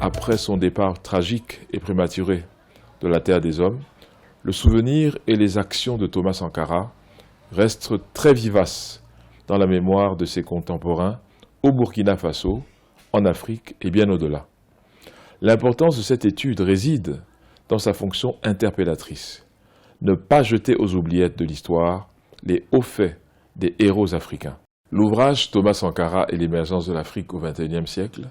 après son départ tragique et prématuré de la Terre des Hommes, le souvenir et les actions de Thomas Sankara restent très vivaces dans la mémoire de ses contemporains au Burkina Faso, en Afrique et bien au-delà. L'importance de cette étude réside dans sa fonction interpellatrice. Ne pas jeter aux oubliettes de l'histoire les hauts faits des héros africains. L'ouvrage Thomas Sankara et l'émergence de l'Afrique au XXIe siècle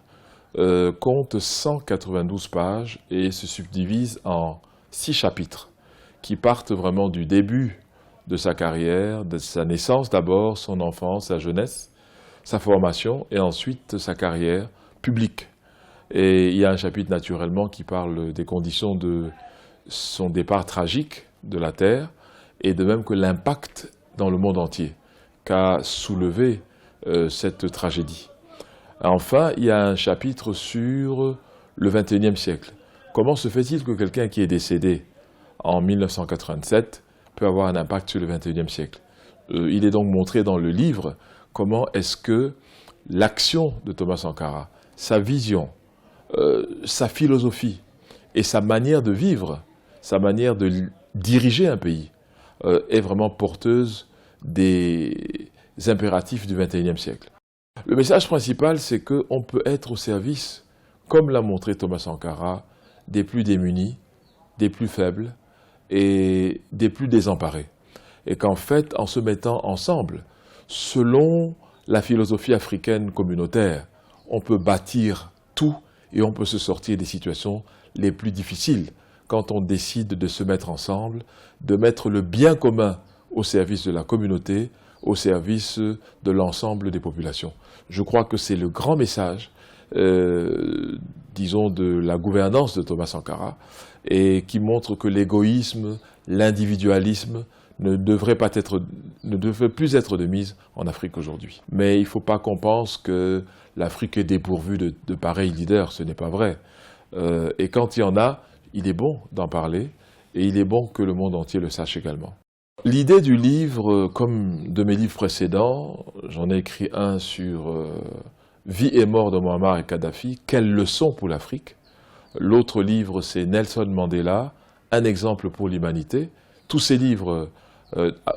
compte 192 pages et se subdivise en 6 chapitres qui partent vraiment du début de sa carrière, de sa naissance d'abord, son enfance, sa jeunesse, sa formation et ensuite sa carrière publique. Et il y a un chapitre naturellement qui parle des conditions de son départ tragique de la Terre et de même que l'impact dans le monde entier qu'a soulevé cette tragédie. Enfin, il y a un chapitre sur le XXIe siècle. Comment se fait-il que quelqu'un qui est décédé en 1987 peut avoir un impact sur le XXIe siècle? Il est donc montré dans le livre comment est-ce que l'action de Thomas Sankara, sa vision, sa philosophie et sa manière de vivre, sa manière de diriger un pays est vraiment porteuse des impératifs du XXIe siècle. Le message principal, c'est qu'on peut être au service, comme l'a montré Thomas Sankara, des plus démunis, des plus faibles et des plus désemparés. Et qu'en fait, en se mettant ensemble, selon la philosophie africaine communautaire, on peut bâtir tout et on peut se sortir des situations les plus difficiles quand on décide de se mettre ensemble, de mettre le bien commun au service de la communauté, au service de l'ensemble des populations. Je crois que c'est le grand message, disons, de la gouvernance de Thomas Sankara et qui montre que l'égoïsme, l'individualisme ne devrait plus être de mise en Afrique aujourd'hui. Mais il ne faut pas qu'on pense que l'Afrique est dépourvue de pareils leaders, ce n'est pas vrai. Et quand il y en a, il est bon d'en parler et il est bon que le monde entier le sache également. L'idée du livre, comme de mes livres précédents, j'en ai écrit un sur Vie et mort de Muammar et Kadhafi, quelle leçon pour l'Afrique. L'autre livre, c'est Nelson Mandela, un exemple pour l'humanité. Tous ces livres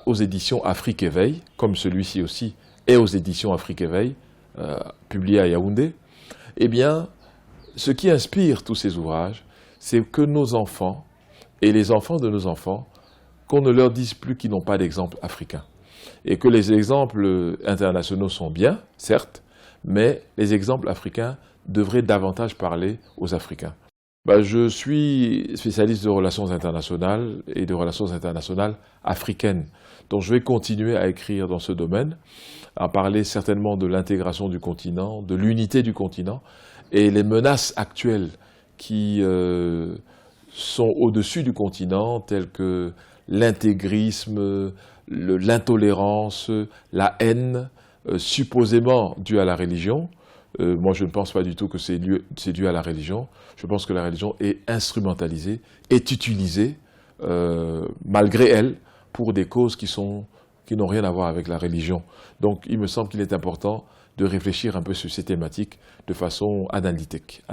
aux éditions Afrique Éveil, comme celui-ci aussi est aux éditions Afrique Éveil, publié à Yaoundé. Eh bien, ce qui inspire tous ces ouvrages, c'est que nos enfants et les enfants de nos enfants, qu'on ne leur dise plus qu'ils n'ont pas d'exemple africain. Et que les exemples internationaux sont bien, certes, mais les exemples africains devraient davantage parler aux Africains. Je suis spécialiste de relations internationales et de relations internationales africaines. Donc je vais continuer à écrire dans ce domaine, à parler certainement de l'intégration du continent, de l'unité du continent et les menaces actuelles qui sont au-dessus du continent, telles que l'intégrisme, l'intolérance, la haine, supposément due à la religion. Moi, je ne pense pas du tout que c'est dû à la religion. Je pense que la religion est instrumentalisée, est utilisée, malgré elle, pour des causes qui n'ont rien à voir avec la religion. Donc, il me semble qu'il est important de réfléchir un peu sur ces thématiques de façon analytique.